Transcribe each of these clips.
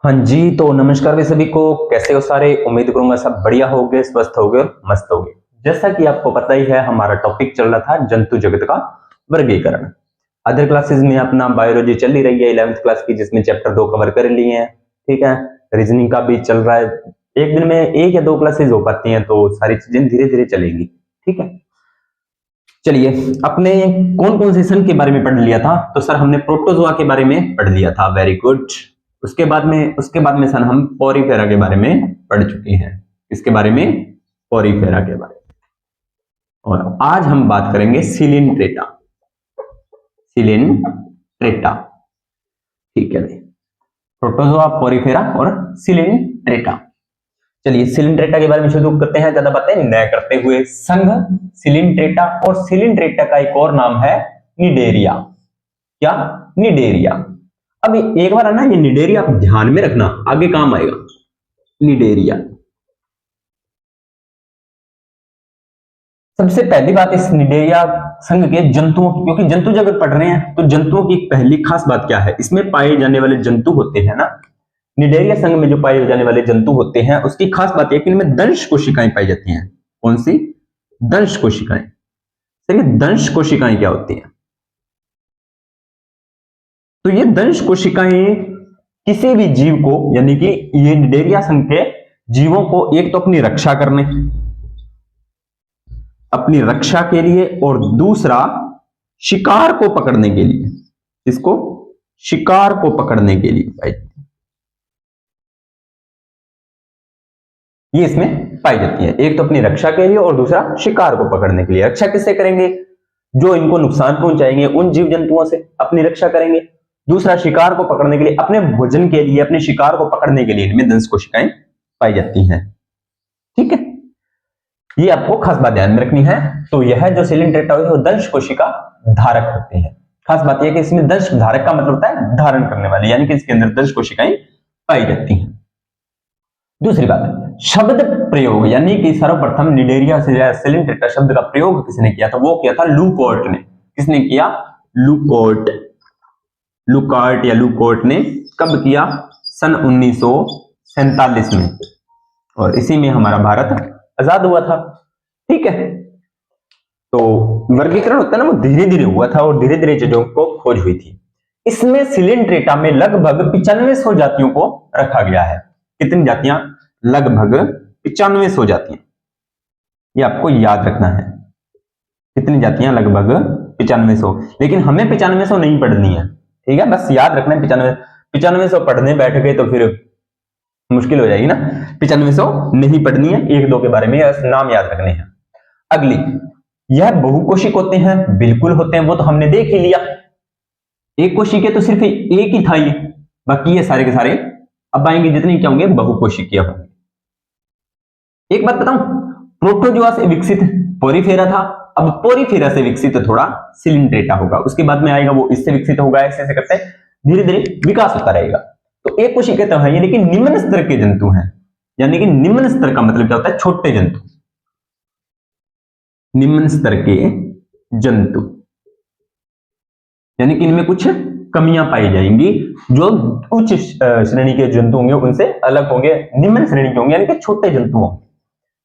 हाँ जी, तो नमस्कार भाई सभी को। कैसे हो सारे? उम्मीद करूंगा सब बढ़िया होगे, स्वस्थ होगे और मस्त होगे। जैसा कि आपको पता ही है, हमारा टॉपिक चल रहा था जंतु जगत का वर्गीकरण। अदर क्लासेस में अपना बायोलॉजी चल ही रही है 11th क्लास की, जिसमें चैप्टर 2 कवर कर लिए हैं। ठीक है, रीजनिंग का भी चल रहा है। एक दिन में एक या दो क्लासेस हो पाती हैं, तो सारी चीजें धीरे धीरे चलेंगी। ठीक है, चलिए। अपने कौन कौन से सन के बारे में पढ़ लिया था? तो सर हमने प्रोटोजोआ के बारे में पढ़ लिया था, वेरी गुड। उसके बाद में सर हम पोरीफेरा के बारे में पढ़ चुके हैं। इसके बारे में, पोरीफेरा के बारे में। और आज हम बात करेंगे सिलिंट्रेटा। सिलिंट्रेटा, ठीक है भाई। प्रोटोजोआ, पोरीफेरा और सिलिंट्रेटा। चलिए सिलिंट्रेटा के बारे में शुरू करते हैं, ज्यादा बातें न करते हुए। संघ सिलिंट्रेटा, और सिलिंट्रेटा का एक और नाम है निडेरिया। क्या? निडेरिया। अब एक बार है ना, ये निडेरिया आप ध्यान में रखना, आगे काम आएगा। निडेरिया, सबसे पहली बात इस निडेरिया संघ के जंतुओं की, क्योंकि जंतु जगत पढ़ रहे हैं तो जंतुओं की पहली खास बात क्या है, इसमें पाए जाने वाले जंतु होते हैं ना, निडेरिया संघ में जो पाए जाने वाले जंतु होते हैं, उसकी खास बात यह कि इनमें दंश कोशिकाएं पाई जाती हैं। कौन सी? दंश कोशिकाएं। देखिए दंश कोशिकाएं क्या होती हैं? तो ये दंश कोशिकाएं किसी भी जीव को, यानी कि ये निडेरिया संघ के जीवों को, एक तो अपनी रक्षा करने, अपनी रक्षा के लिए, और दूसरा शिकार को पकड़ने के लिए। इसको शिकार को पकड़ने के लिए पाई जाती है। ये इसमें पाई जाती है, एक तो अपनी रक्षा के लिए और दूसरा शिकार को पकड़ने के लिए। रक्षा किससे करेंगे? जो इनको नुकसान पहुंचाएंगे उन जीव जंतुओं से अपनी रक्षा करेंगे। दूसरा शिकार को पकड़ने के लिए, अपने भोजन के लिए, अपने शिकार को पकड़ने के लिए इनमें दंश कोशिकाएं पाई जाती हैं। ठीक है, ये आपको खास बात ध्यान में रखनी है। तो यह जो सिलिंट्रेटा है वो दंश कोशिका धारक होते हैं। खास बात यह कि इसमें दंश धारक का मतलब होता है धारण करने वाले, यानी कि इसके अंदर दंश कोशिकाएं पाई जाती हैं। दूसरी बात, शब्द प्रयोग, यानी कि सर्वप्रथम निडेरिया से सिलिंट्रेटा शब्द का प्रयोग किसने किया था? वो किया था लुकोर्ट ने। किसने किया? लुकोर्ट। लुकार्ट या लुकोर्ट ने कब किया? सन 1947 में, और इसी में हमारा भारत आजाद हुआ था। ठीक है, तो वर्गीकरण होता है ना, वो धीरे धीरे हुआ था और धीरे धीरे चीजों को खोज हुई थी। इसमें सिलिंट्रेटा में लगभग 9500 जातियों को रखा गया है। कितनी जातियां? लगभग 9500 जातियां। ये आपको याद रखना है। कितनी जातियां? लगभग 9500। लेकिन हमें 9500 नहीं पढ़नी है, ठीक है, बस याद रखना है। 9500 पढ़ने बैठ गए तो फिर मुश्किल हो जाएगी ना। 9500 नहीं पढ़नी है, एक दो के बारे में नाम याद रखने हैं। अगली, यह बहुकोशिक होते हैं? बिल्कुल होते हैं, वो तो हमने देख ही लिया। एक कोशिकीय तो सिर्फ एक ही था ये, बाकी ये सारे के सारे अब आएंगे जितने क्या होंगे, बहुकोशिकीय होंगे। एक बात बताऊं, प्रोटोजोआ से विकसित पोरीफेरा था, अब पोरीफेरा से विकसित थोड़ा सिलिंट्रेटा होगा। उसके बाद में आएगा वो इससे विकसित होगा, ऐसे ऐसे करते धीरे धीरे विकास होता रहेगा। तो एक कोशिकीय तो है ये, लेकिन निम्न स्तर के जंतु हैं। यानी कि निम्न स्तर का मतलब क्या होता है? छोटे जंतु। निम्न स्तर के जंतु, यानी कि इनमें कुछ कमियां पाई जाएंगी। जो उच्च श्रेणी के जंतु होंगे उनसे अलग होंगे, निम्न श्रेणी के होंगे, यानी कि छोटे जंतु होंगे।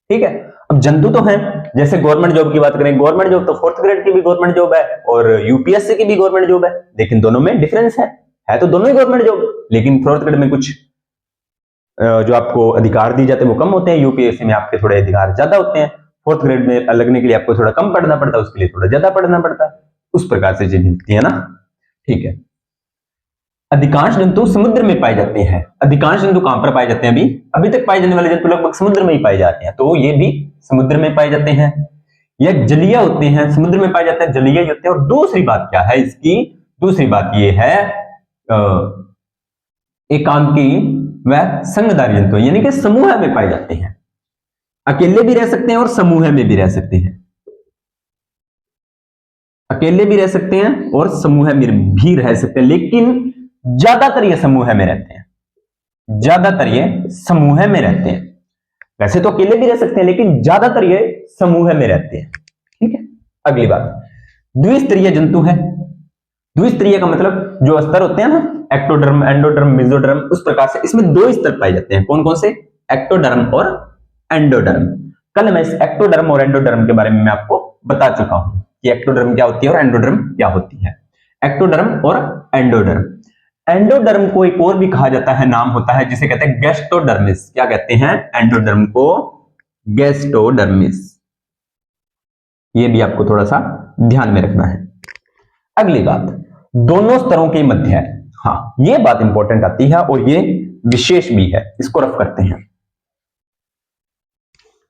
ठीक है, अब जंतु तो हैं, जैसे गवर्नमेंट जॉब की बात करें, गवर्नमेंट जॉब तो 4th ग्रेड की भी गवर्नमेंट जॉब है और यूपीएससी की भी गवर्नमेंट जॉब है, लेकिन दोनों में डिफरेंस है तो दोनों ही गवर्नमेंट जॉब, लेकिन 4th ग्रेड में कुछ जो आपको अधिकार दिए जाते हैं वो कम होते हैं, यूपीएससी में आपके थोड़े अधिकार ज्यादा होते हैं। 4th ग्रेड में लगने के लिए आपको थोड़ा कम पढ़ना पड़ता है, उसके लिए थोड़ा ज्यादा पढ़ना पड़ता है। उस प्रकार से चीज मिलती है ना। ठीक है, अधिकांश जंतु समुद्र में पाए जाते हैं। अधिकांश जंतु कहां पर पाए जाते हैं? अभी तक पाए जाने वाले जंतु लगभग समुद्र में ही पाए जाते हैं, तो ये भी समुद्र में पाए जाते हैं। यह जलीय होते हैं, समुद्र में पाए जाते हैं, जलीय होते हैं। और दूसरी बात क्या है इसकी? दूसरी बात ये है एकांकी व संघधारी जंतु, यानी कि समूह में पाए जाते हैं। अकेले भी रह सकते हैं और समूह में भी रह सकते हैं। अकेले भी रह सकते हैं और समूह में भी रह सकते हैं, लेकिन ज्यादातर ये समूह में रहते हैं। ज्यादातर ये समूह में रहते हैं। वैसे तो अकेले भी रह सकते हैं, लेकिन ज्यादातर ये समूह में रहते हैं। ठीक है, अगली बात, द्विस्तरीय जंतु है। द्विस्तरीय का मतलब जो स्तर होते हैं ना, एक्टोडर्म, एंडोडर्म, मेसोडर्म, उस प्रकार से इसमें दो स्तर पाए जाते हैं। कौन कौन से? एक्टोडर्म और एंडोडर्म। कल मैं इस एक्टोडर्म और एंडोडर्म के बारे में मैं आपको बता चुका हूं कि एक्टोडर्म क्या होती है और एंडोडर्म क्या होती है। एक्टोडर्म और एंडोडर्म। एंडोडर्म को एक और भी कहा जाता है, नाम होता है जिसे कहते हैं गैस्ट्रोडर्मिस। क्या कहते हैं? एंडोडर्म को गैस्ट्रोडर्मिस। ये भी आपको थोड़ा सा ध्यान में रखना है। अगली बात, दोनों स्तरों के मध्य है। हाँ, ये बात इंपॉर्टेंट आती है और ये विशेष भी है, इसको रफ करते हैं।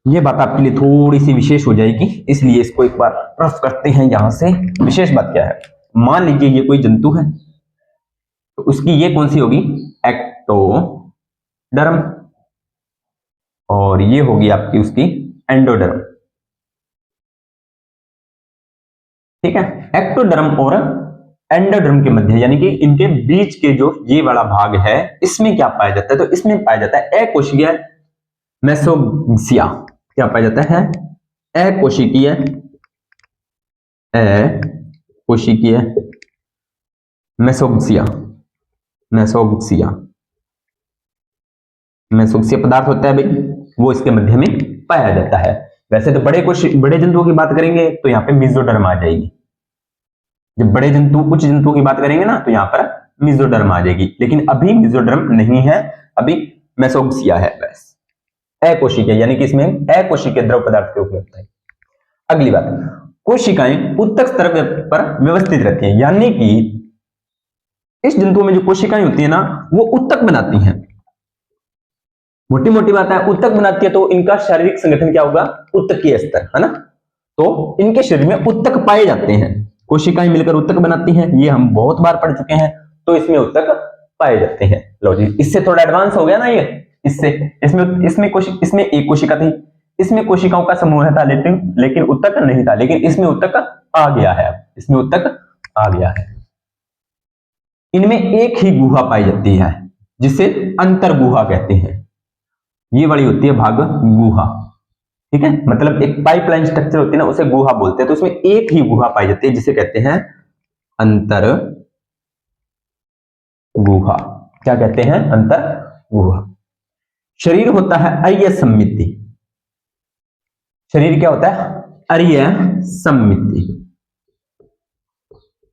ये बात आपके लिए थोड़ी सी विशेष हो जाएगी, इसलिए इसको एक बार रफ करते हैं। यहां से विशेष बात क्या है? मान लीजिए ये कोई जंतु है, तो उसकी ये कौन सी होगी? एक्टोडर्म, और ये होगी आपकी उसकी एंडोडर्म। ठीक है, एक्टोडर्म और एंडोडर्म के मध्य यानी कि इनके बीच के जो ये वाला भाग है, इसमें क्या पाया जाता है? तो इसमें पाया जाता है अकोशिकीय मेसोग्सिया। क्या पाया जाता है? अकोशिकीय मेसोग्सिया। मेसोग्सिया मेसोग्सिया पदार्थ होता है भाई, वो इसके मध्य में पाया जाता है। वैसे तो बड़े जंतुओं की बात करेंगे तो यहाँ पे मेसोडर्म आ जाएगी। जब बड़े जंतु, उच्च जंतुओं की बात करेंगे ना, तो यहाँ पर मेसोडर्म आ जाएगी। लेकिन अभी मेसोडर्म नहीं है, अभी मेसोग्सिया है बस। अकोशिकीय यानी कि इसमें अकोशिकीय द्रव पदार्थ के रूप में होता है। अगली बात, कोशिकाएं ऊतक स्तर पर व्यवस्थित रहती हैं, यानी कि इस जंतुओं में जो कोशिकाएं होती है ना, वो ऊतक बनाती हैं। मोटी मोटी बात है, ऊतक बनाती है, तो इनका शारीरिक संगठन क्या होगा? ऊतकीय स्तर, है ना। तो इनके शरीर में ऊतक पाए जाते हैं, कोशिकाएं मिलकर ऊतक बनाती हैं, ये हम बहुत बार पढ़ चुके हैं। तो इसमें ऊतक पाए जाते हैं। लो जी, इससे थोड़ा एडवांस हो गया ना ये। इससे इसमें एक कोशिका थी, इसमें कोशिकाओं का समूह था, लेकिन ऊतक नहीं था। लेकिन इसमें ऊतक आ गया है, इसमें ऊतक आ गया है। इनमें एक ही गुहा पाई जाती है, जिसे अंतर गुहा कहते हैं। ये वाली होती है भाग गुहा। ठीक है, मतलब एक पाइपलाइन स्ट्रक्चर होती है ना, उसे गुहा बोलते हैं। तो उसमें एक ही गुहा पाई जाती है, जिसे कहते हैं अंतर गुहा। क्या कहते हैं? अंतर गुहा। शरीर होता है अरीय सममिति। शरीर क्या होता है? अरीय सममिति।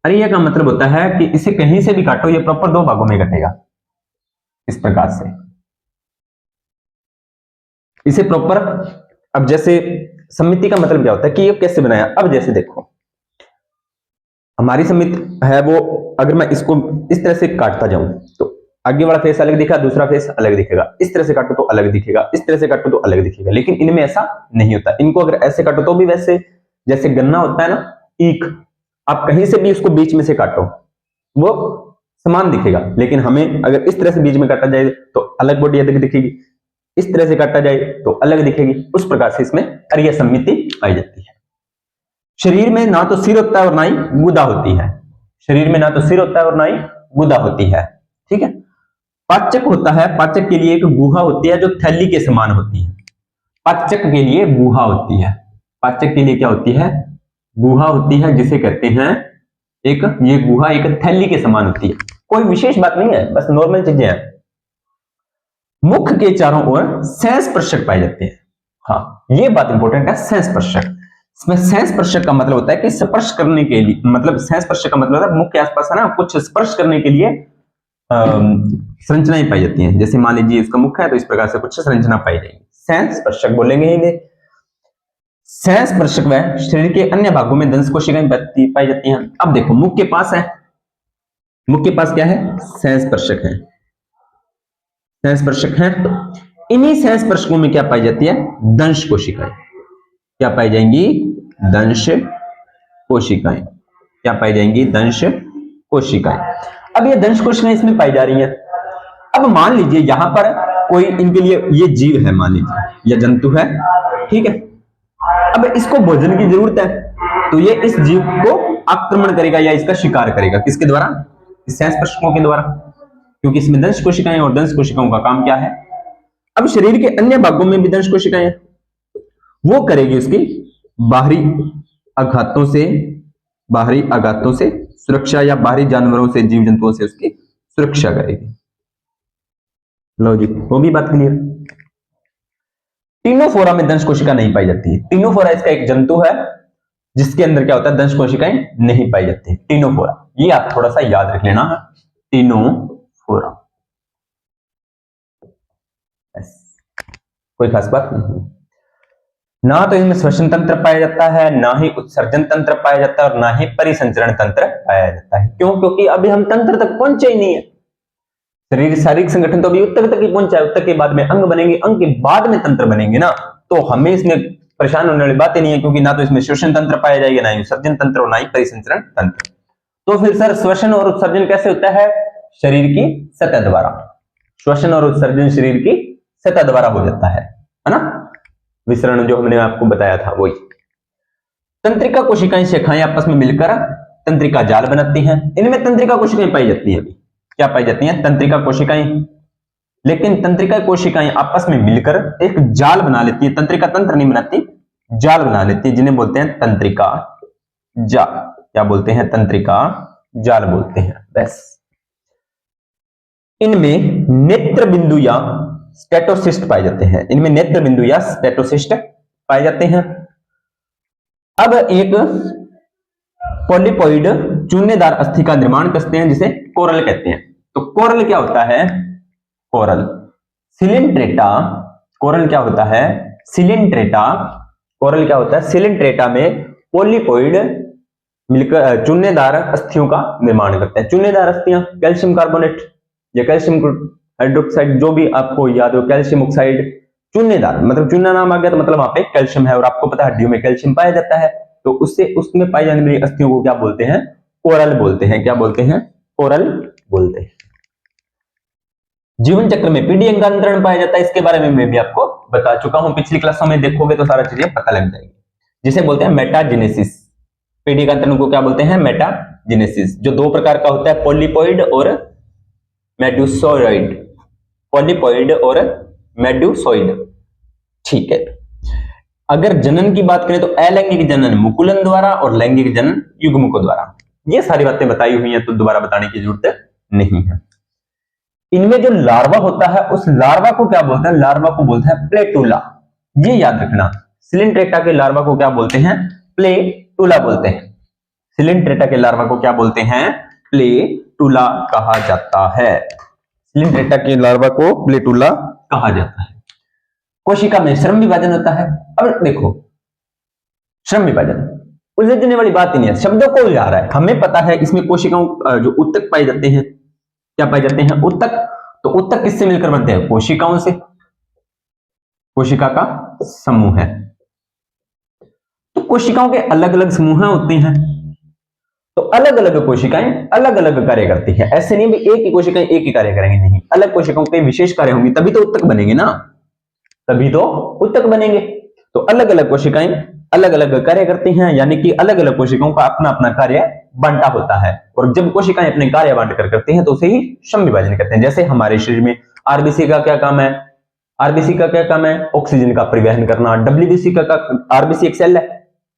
अरीय का मतलब होता है कि इसे कहीं से भी काटो, ये प्रॉपर दो भागों में कटेगा, इस प्रकार से इसे प्रॉपर। अब जैसे सममिति का मतलब क्या होता है कि ये कैसे बनाया? अब जैसे देखो, हमारी सममिति है वो, अगर मैं इसको इस तरह से काटता जाऊं तो आगे वाला फेस अलग दिखा, दूसरा फेस अलग दिखेगा। इस तरह से काटो तो अलग दिखेगा, इस तरह से काटो तो अलग दिखेगा। लेकिन इनमें ऐसा नहीं होता। इनको अगर ऐसे काटो तो भी वैसे, जैसे गन्ना होता है ना, ईख, आप कहीं से भी उसको बीच में से काटो वो समान दिखेगा। लेकिन हमें अगर इस तरह से बीच में काटा जाए तो अलग बॉडी अलग दिखेगी, इस तरह से काटा जाए तो अलग दिखेगी। उस प्रकार से इसमें अरीय सममिति पाई जाती है। शरीर में ना तो सिर होता है और ना ही गुदा होती है। शरीर में ना तो सिर होता है और ना ही गुदा होती है। ठीक है, पाचक होता है, पाचक के लिए एक गुहा होती है जो थैली के समान होती है। पाचक के लिए गुहा होती है, पाचक के लिए क्या होती है? गुहा होती है, जिसे कहते हैं एक, ये गुहा एक थैली के समान होती है। कोई विशेष बात नहीं है, बस नॉर्मल चीजें हैं। मुख के चारों ओर संस्पर्शक पाए जाते हैं। हाँ, ये बात इंपॉर्टेंट है, संस्पर्शक। इसमें संस्पर्शक का मतलब होता है कि स्पर्श करने के लिए, मतलब संस्पर्शक का मतलब है मुख के आसपास है ना, कुछ स्पर्श करने के लिए संरचनाएं पाई जाती हैं। जैसे मान लीजिए इसका मुख है, तो इस प्रकार से कुछ संरचना पाई जाएगी, संस्पर्शक बोलेंगे ही। संस्पर्शक वह शरीर के अन्य भागों में दंश कोशिकाएं पाई जाती हैं। अब देखो, मुख के पास है, मुख के पास क्या है? संस्पर्शक है, संस्पर्शक है। इन्हीं संस्पर्शकों में क्या पाई जाती है? दंश कोशिकाएं। क्या पाई जाएंगी? दंश कोशिकाएं। क्या पाई जाएंगी? दंश कोशिकाएं। अब ये दंश कोशिकाएं इसमें पाई जा रही हैं। अब मान लीजिए यहां पर कोई इनके लिए ये जीव है, मान लीजिए यह जंतु है, ठीक है। अब इसको भोजन की जरूरत है, तो ये इस जीव को आक्रमण करेगा या इसका शिकार करेगा। किसके द्वारा? इस संस्पर्शकों के द्वारा, क्योंकि इसमें दंश कोशिकाएं, और दंश कोशिकाओं का काम क्या है? अब शरीर के अन्य भागों में भी दंश कोशिकाएं, वो करेगी उसकी बाहरी आघातों से सुरक्षा या बाहरी जानवरों से, जीव जंतुओं से उसकी सुरक्षा करेगी। लो जी, वो भी बात क्लियर। टिनोफोरा में दंश कोशिका नहीं पाई जाती है। टिनोफोरा इसका एक जंतु है जिसके अंदर क्या होता है, दंश कोशिकाएं नहीं पाई जाती है। टिनोफोरा, ये आप थोड़ा सा याद रख लेना है, टिनोफोरा। कोई खास बात नहीं। ना तो इनमें श्वसन तंत्र पाया जाता है, ना ही उत्सर्जन तंत्र पाया जाता है, और ना ही परिसंचरण तंत्र पाया जाता है। क्यों? क्योंकि अभी हम तंत्र तक पहुंचे ही नहीं है। शरीर शारीरिक संगठन तो अभी उत्तक तक ही पहुंचा है, उत्तक के बाद में अंग बनेंगे, अंग के बाद में तंत्र बनेंगे ना। तो हमें इसमें परेशान होने वाली बात ही नहीं है, क्योंकि ना तो इसमें श्वसन तंत्र पाया जाएगा, ना ही उत्सर्जन तंत्र और ना ही परिसंचरण तंत्र। तो फिर सर श्वसन और उत्सर्जन कैसे होता है? शरीर की सतह द्वारा। श्वसन और उत्सर्जन शरीर की सतह द्वारा हो जाता है ना। विसरण जो हमने आपको बताया था वही। तंत्रिका कोशिकाएं, शाखाएं आपस में मिलकर तंत्रिका जाल बनाती हैं। इनमें तंत्रिका कोशिकाएं पाई जाती है। अभी क्या पाई जाती हैं? तंत्रिका कोशिकाएं। लेकिन तंत्रिका कोशिकाएं आपस में मिलकर एक जाल बना लेती है। तंत्रिका तंत्र नहीं बनाती, जाल बना लेती है, जिन्हें बोलते हैं तंत्रिका जाल। क्या बोलते हैं? तंत्रिका जाल बोलते हैं। बस इनमें नेत्र बिंदु या स्टेटोसिस्ट पाए जाते हैं। इनमें नेत्र बिंदु या स्टेटोसिस्ट पाए जाते हैं। अब एक पॉलीपॉइड चूनेदार अस्थि का निर्माण करते हैं, जिसे कोरल कहते हैं। तो कोरल क्या होता है? कोरल सिलिंट्रेटा। कोरल क्या होता है? सिलिंट्रेटा। कोरल क्या होता है? सिलिंट्रेटा में पॉलीपॉइड मिलकर चूनेदार अस्थियों का निर्माण करते हैं। चूनेदार अस्थियां कैल्शियम कार्बोनेट या कैल्शियम हाइड्रोक्साइड, जो भी आपको याद हो, कैल्शियम ऑक्साइड, चूनेदार मतलब चूना नाम आ गया तो मतलब वहां पे कैल्शियम है, और आपको पता है हड्डियों में कैल्शियम पाया जाता है। तो उससे उसमें पाई जाने वाली अस्थियों को क्या बोलते हैं? कोरल बोलते हैं। क्या बोलते हैं? कोरल बोलते हैं। जीवन चक्र में पीढ़ी अंगांतरण पाया जाता है। इसके बारे में मैं भी आपको बता चुका हूं, पिछली क्लासों में देखोगे तो सारा चीजें पता लग जाएगी, जिसे बोलते हैं मेटाजेनेसिस। पीढ़ी अंगांतरण को क्या बोलते हैं? मेटाजेनेसिस। जो दो प्रकार का होता है, पॉलीपॉइड और मेडुसोइड। पॉलीपॉइड और मेडुसोइड, ठीक है। अगर जनन की बात करें तो अलैंगिक जनन मुकुलन द्वारा और लैंगिक जनन युग्मकों द्वारा। ये सारी बातें बताई हुई हैं, तो दोबारा बताने की जरूरत नहीं है। इनमें जो लार्वा होता है, उस लार्वा को क्या बोलते हैं? लार्वा को बोलते हैं प्लेटूला। ये याद रखना, सिलिंट्रेटा के लार्वा को क्या बोलते हैं? प्लेटूला बोलते हैं। सिलिंट्रेटा के लार्वा को क्या बोलते हैं? प्लेटूला कहा जाता है। सिलिंट्रेटा के लार्वा को प्लेटूला कहा जाता है। कोशिका में श्रम विभाजन होता है। अब देखो, श्रम विभाजन उलझने वाली बात ही नहीं है, शब्दों को उलझा रहा है। हमें पता है इसमें कोशिकाओं जो उत्तक पाए जाते हैं, क्या पाए जाते हैं? उत्तक। तो उत्तक किससे मिलकर बनते हैं? कोशिकाओं से। कोशिका का समूह है। तो कोशिकाओं के अलग अलग समूह होते हैं, तो अलग अलग कोशिकाएं अलग अलग कार्य करती है। ऐसे नहीं भी एक ही कोशिकाएं एक ही कार्य करेंगी, नहीं, अलग कोशिकाओं के विशेष कार्य होंगे, तभी तो उत्तक बनेंगे ना, तभी तो उत्तक बनेंगे। तो अलग अलग कोशिकाएं अलग अलग कार्य करती हैं, यानी कि अलग अलग कोशिकाओं का अपना अपना कार्य बांटा होता है। और जब कोशिकाएं अपने कार्य बांट कर करती हैं तो उसे ही श्रम विभाजन कहते हैं। जैसे हमारे शरीर में आरबीसी का क्या काम है? आरबीसी का क्या काम है? ऑक्सीजन का परिवहन करना। डब्ल्यूबीसी का आरबीसी एक सेल है,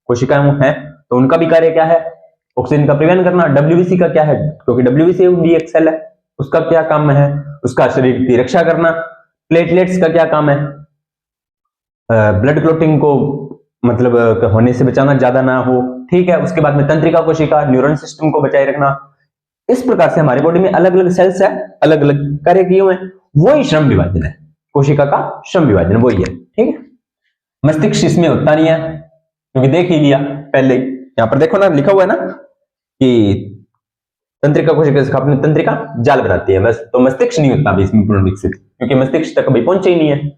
कोशिकाएं हैं, तो उनका भी कार्य क्या है? ऑक्सीजन का परिवहन करना। डब्ल्यूबीसी का क्या है? क्योंकि डब्ल्यूबीसी भी एक सेल है, उसका क्या काम है? उसका शरीर की रक्षा करना। प्लेटलेट्स का क्या काम है? ब्लड क्लॉटिंग को मतलब होने से बचाना, ज्यादा ना हो, ठीक है। उसके बाद में तंत्रिका कोशिका न्यूरॉन सिस्टम को बचाए रखना। इस प्रकार से हमारे बॉडी में अलग अलग सेल्स है, अलग अलग कार्य किए हुए हैं, वही श्रम विभाजन है। कोशिका का श्रम विभाजन वही है, ठीक है। मस्तिष्क इसमें होता नहीं है, क्योंकि देख ही लिया पहले। यहां पर देखो ना, लिखा हुआ है ना कि तंत्रिका कोशिका अपनी तंत्रिका जाल बनाती है, बस। तो मस्तिष्क नहीं होता अभी इसमें पूर्ण विकसित, क्योंकि मस्तिष्क तक कभी पहुंचे ही नहीं है,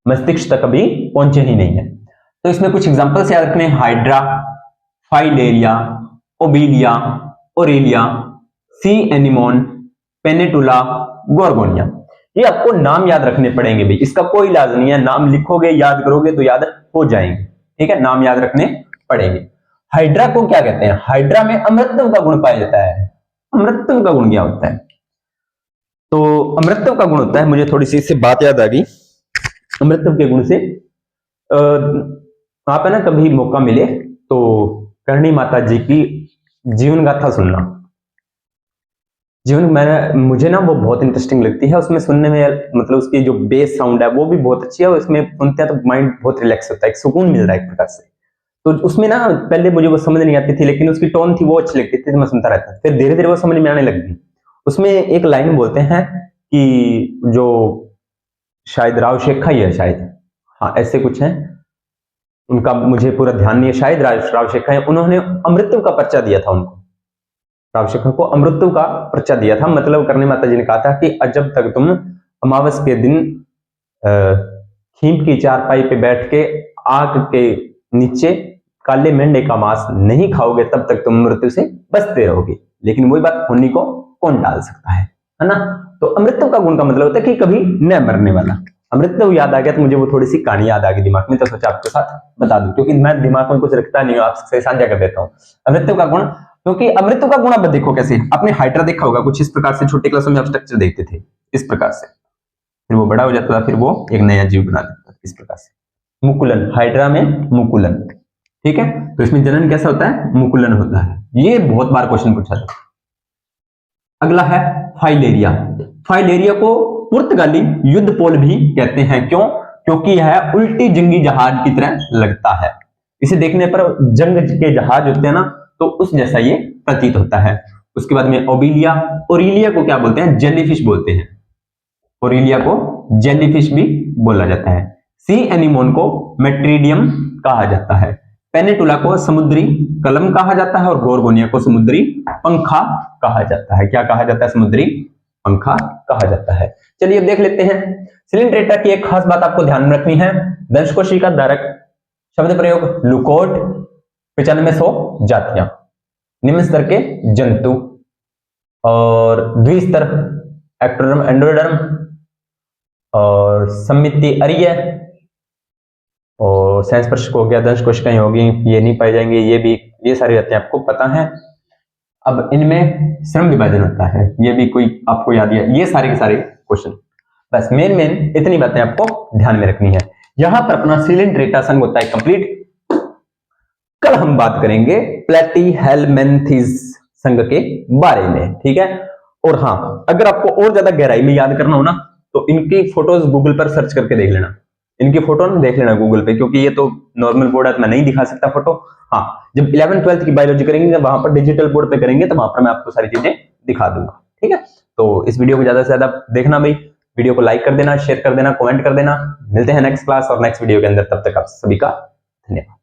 मस्तिष्क तक कभी पहुंचे ही नहीं है। तो इसमें कुछ एग्जांपल्स याद रखने, hydra, filaria, obelia, aurelia, sea anemone, pennatula, gorgonia. ये आपको नाम याद रखने पड़ेंगे भाई, इसका कोई इलाज नहीं है, नाम लिखोगे याद करोगे तो याद हो जाएंगे, ठीक है, नाम याद रखने पड़ेंगे। हाइड्रा को क्या कहते हैं? हाइड्रा में अमृतत्व का गुण पाया जाता है। अमृतत्व का गुण क्या होता है? तो अमृतत्व का गुण होता है, मुझे थोड़ी सी इससे बात याद आ गई। अमृतत्व के गुण से आप है ना, कभी मौका मिले तो करणी माता जी की जीवन गाथा सुनना, मुझे ना वो बहुत इंटरेस्टिंग लगती है, उसमें सुनने में मतलब उसकी जो बेस साउंड है वो भी बहुत अच्छी है, उसमें सुनते हैं तो माइंड बहुत रिलैक्स होता है, एक सुकून मिल रहा है एक प्रकार से। तो उसमें ना पहले मुझे वो समझ नहीं आती थी, लेकिन उसकी टोन थी वो अच्छी लगती थी, तो मैं सुनता रहता, फिर धीरे धीरे वो समझ में आने लग गई। उसमें एक लाइन बोलते हैं कि जो शायद राव शेखा ही है शायद, हाँ ऐसे कुछ है, उनका मुझे पूरा ध्यान नहीं है, शायद राव शेखा है, उन्होंने अमृतत्व का पर्चा दिया था उनको, राव शेखा को अमृतत्व का पर्चा दिया था। मतलब करने माता जी ने कहा था कि जब तक तुम अमावस के दिन खींप की चारपाई पे बैठ के आग के नीचे काले मेंढे का मांस नहीं खाओगे तब तक तुम मृत्यु से बचते रहोगे। लेकिन वही बात होनी को कौन टाल सकता है ना। तो अमृतत्व का गुण का मतलब होता है कि कभी न मरने वाला। अमृतत्व याद आ गया तो मुझे वो थोड़ी सी कहानी याद आ गई दिमाग में, तो सोचा आपके साथ बता दूं, क्योंकि मैं दिमाग में कुछ रखता नहीं हूं, आपसे साझा कर देता हूँ अमृतत्व का गुण। क्योंकि अमृतत्व का गुण आप देखो कैसे, आपने हाइड्रा देखा होगा कुछ इस प्रकार से, छोटे क्लासों में आप स्ट्रक्चर देखते थे इस प्रकार से, फिर वो बड़ा हो जाता था, फिर वो एक नया जीव बना देता था इस प्रकार से। मुकुलन, हाइड्रा में मुकुलन, ठीक है। तो इसमें जनन कैसा होता है, मुकुलन होता है। ये बहुत बार क्वेश्चन पूछा था। अगला है फाइलेरिया। फाइलेरिया को पुर्तगाली युद्ध पोल भी कहते हैं, क्यों? क्योंकि यह उल्टी जंगी जहाज की तरह लगता है, इसे देखने पर जंग के जहाज होते हैं ना, तो उस जैसा ये प्रतीत होता है। उसके बाद में ओबिलिया, ओरिलिया को क्या बोलते हैं, जेलीफिश बोलते हैं, ओरिलिया को जेलीफिश भी बोला जाता है। सी एनिमोन को मेट्रीडियम कहा जाता है। पेनेटुला को समुद्री कलम कहा जाता है, और गोरगोनिया को समुद्री पंखा कहा जाता है। क्या कहा जाता है, समुद्री पंखा कहा जाता है। चलिए देख लेते हैं। सिलिंड्रेटा की एक खास बात आपको ध्यान में रखनी है, दंशकोशिका धारक, शब्द प्रयोग लुकोट, 9500 जातियां, निम्न स्तर के जंतु, और द्विस्तर एक्टोडर्म एंडोडर्म, और समिति अरिय, और संस्पर्शक हो गया, दंश कोशिकाएं होगी, ये नहीं पाई जाएंगे, ये सारी बातें आपको पता है। अब इनमें श्रम विभाजन होता है, ये भी कोई आपको याद है, ये सारे के सारे क्वेश्चन, बस मेन इतनी बातें आपको ध्यान में रखनी है। यहां पर अपना सिलिंड्रेटा संघ होता है कंप्लीट। कल हम बात करेंगे प्लेटीहेलमिन्थेस संघ के बारे में, ठीक है। और हाँ, अगर आपको और ज्यादा गहराई में याद करना हो ना, तो इनकी फोटोज गूगल पर सर्च करके देख लेना, इनकी फोटो देख लेना गूगल पे, क्योंकि ये तो नॉर्मल बोर्ड है तो मैं नहीं दिखा सकता फोटो। हाँ, जब 11th-12th की बायोलॉजी करेंगे, जब वहां पर डिजिटल बोर्ड पे करेंगे, तो वहां पर मैं आपको सारी चीजें दिखा दूंगा, ठीक है। तो इस वीडियो को ज्यादा से ज्यादा देखना भाई, वीडियो को लाइक कर देना, शेयर कर देना, कमेंट कर देना। मिलते हैं नेक्स्ट क्लास और नेक्स्ट वीडियो के अंदर, तब तक आप सभी का धन्यवाद।